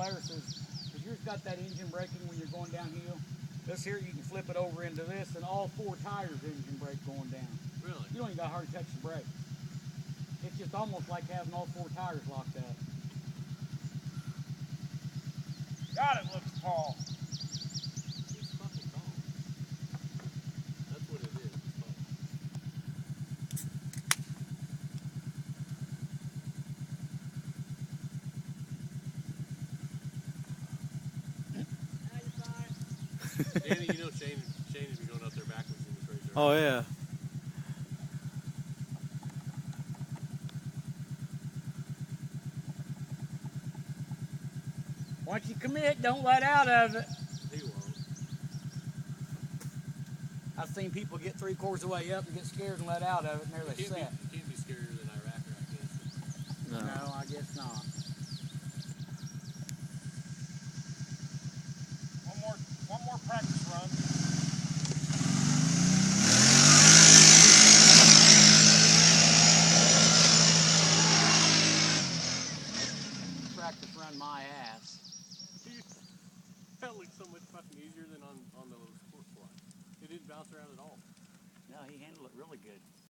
Polaris is, because yours got that engine braking when you're going downhill. This here, you can flip it over into this, and all 4 tires engine brake going down. Really? You don't even got to hardly touch the brake. It's just almost like having all 4 tires locked up. God, it looks tall. It's fucking tall. That's what it is. It's tall. Danny, you know Shane has been going out there backwards in this race. Oh yeah. Once you commit, don't let out of it. He won't. I've seen people get 3/4 of the way up and get scared and let out of it, and there they set. You can't be scarier than Iraqer, I guess. No, I guess not. One more practice run. Practice run my ass. That looks so much fucking easier than on the sport fly. It didn't bounce around at all. No, he handled it really good.